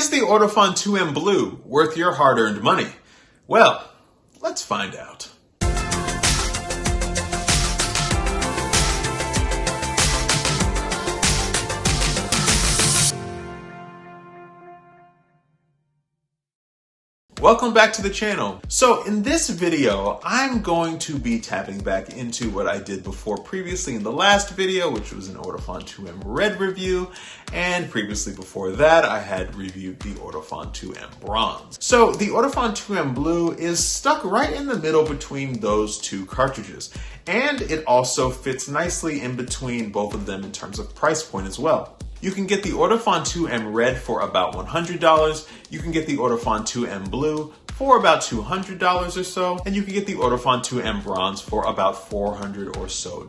Is the Ortofon 2M Blue worth your hard-earned money? Well, let's find out. Welcome back to the channel. So in this video, I'm going to be tapping back into what I did before previously in the last video, which was an Ortofon 2M Red review. And previously before that, I had reviewed the Ortofon 2M Bronze. So the Ortofon 2M Blue is stuck right in the middle between those two cartridges. And it also fits nicely in between both of them in terms of price point as well. You can get the Ortofon 2M Red for about $100. You can get the Ortofon 2M Blue for about $200 or so. And you can get the Ortofon 2M Bronze for about $400 or so.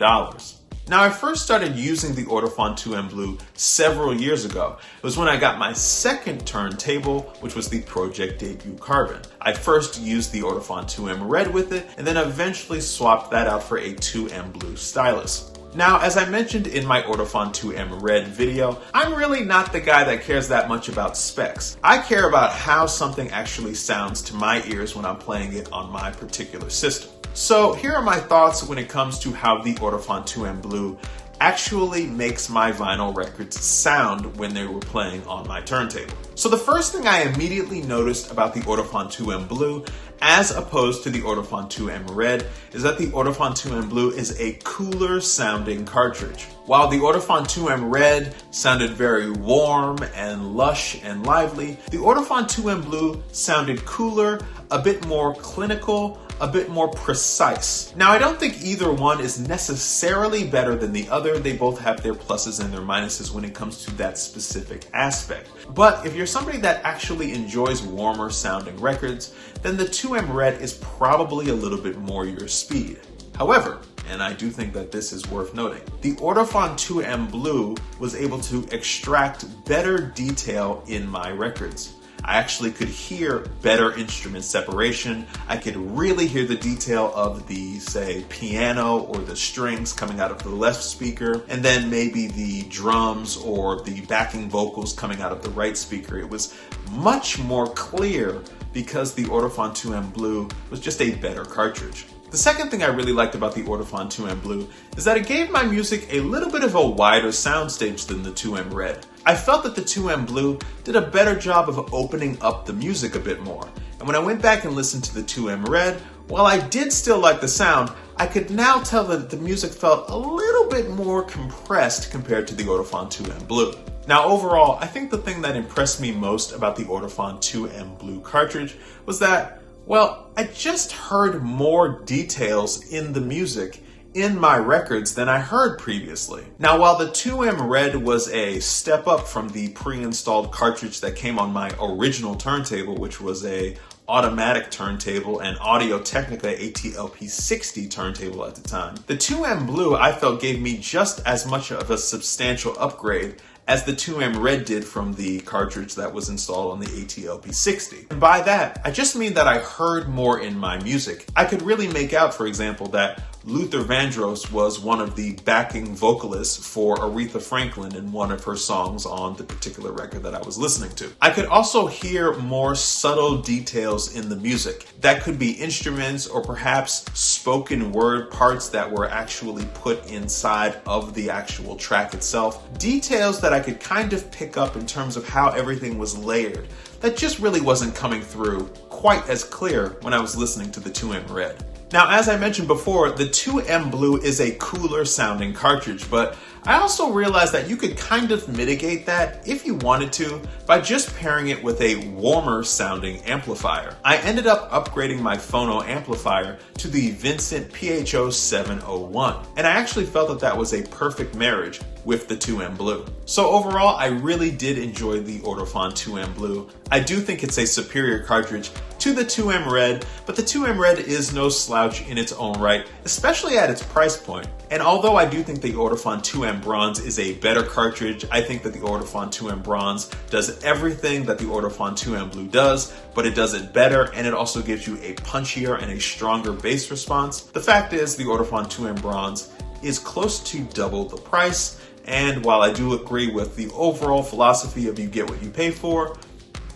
Now, I first started using the Ortofon 2M Blue several years ago. It was when I got my second turntable, which was the Project Debut Carbon. I first used the Ortofon 2M Red with it, and then eventually swapped that out for a 2M Blue stylus. Now, as I mentioned in my Ortofon 2M Red video, I'm really not the guy that cares that much about specs. I care about how something actually sounds to my ears when I'm playing it on my particular system. So here are my thoughts when it comes to how the Ortofon 2M Blue actually makes my vinyl records sound when they were playing on my turntable. So the first thing I immediately noticed about the Ortofon 2M Blue as opposed to the Ortofon 2M Red is that the Ortofon 2M Blue is a cooler sounding cartridge. While the Ortofon 2M Red sounded very warm and lush and lively, the Ortofon 2M Blue sounded cooler, a bit more clinical, a bit more precise. Now, I don't think either one is necessarily better than the other. They both have their pluses and their minuses when it comes to that specific aspect. But if you're somebody that actually enjoys warmer sounding records, then the 2M Red is probably a little bit more your speed. However, and I do think that this is worth noting, the Ortofon 2M Blue was able to extract better detail in my records. I actually could hear better instrument separation. I could really hear the detail of the, say, piano or the strings coming out of the left speaker, and then maybe the drums or the backing vocals coming out of the right speaker. It was much more clear because the Ortofon 2M Blue was just a better cartridge. The second thing I really liked about the Ortofon 2M Blue is that it gave my music a little bit of a wider soundstage than the 2M Red. I felt that the 2M Blue did a better job of opening up the music a bit more. And when I went back and listened to the 2M Red, while I did still like the sound, I could now tell that the music felt a little bit more compressed compared to the Ortofon 2M Blue. Now overall, I think the thing that impressed me most about the Ortofon 2M Blue cartridge was that, well, I just heard more details in the music in my records than I heard previously. Now, while the 2M Red was a step up from the pre-installed cartridge that came on my original turntable, which was a automatic turntable and Audio-Technica AT-LP60 turntable at the time, the 2M Blue I felt gave me just as much of a substantial upgrade as the 2M Red did from the cartridge that was installed on the AT-LP60. And by that, I just mean that I heard more in my music. I could really make out, for example, that Luther Vandross was one of the backing vocalists for Aretha Franklin in one of her songs on the particular record that I was listening to. I could also hear more subtle details in the music. That could be instruments or perhaps spoken word parts that were actually put inside of the actual track itself. Details that I could kind of pick up in terms of how everything was layered that just really wasn't coming through quite as clear when I was listening to the 2M Red. Now, as I mentioned before, the 2M Blue is a cooler sounding cartridge, but I also realized that you could kind of mitigate that if you wanted to by just pairing it with a warmer sounding amplifier. I ended up upgrading my phono amplifier to the Vincent PHO 701, and I actually felt that that was a perfect marriage with the 2M Blue. So overall, I really did enjoy the Ortofon 2M Blue. I do think it's a superior cartridge to the 2M Red, but the 2M Red is no slouch in its own right, especially at its price point. And although I do think the Ortofon 2M Bronze is a better cartridge, I think that the Ortofon 2M Bronze does everything that the Ortofon 2M Blue does, but it does it better, and it also gives you a punchier and a stronger bass response. The fact is, the Ortofon 2M Bronze is close to double the price, and while I do agree with the overall philosophy of you get what you pay for,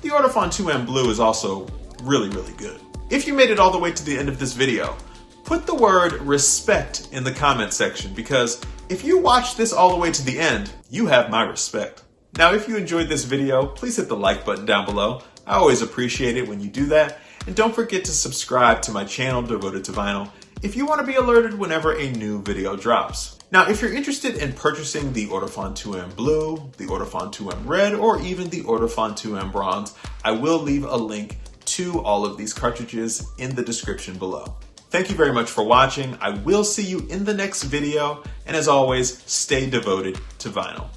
The Ortofon 2M Blue is also really, really good. If you made it all the way to the end of this video, put the word respect in the comment section, because if you watch this all the way to the end, you have my respect. Now, if you enjoyed this video, please hit the like button down below. I always appreciate it when you do that. And don't forget to subscribe to my channel devoted to vinyl if you want to be alerted whenever a new video drops. Now, if you're interested in purchasing the Ortofon 2M Blue, the Ortofon 2M Red, or even the Ortofon 2M Bronze, I will leave a link to all of these cartridges in the description below. Thank you very much for watching. I will see you in the next video, and as always, stay devoted to vinyl.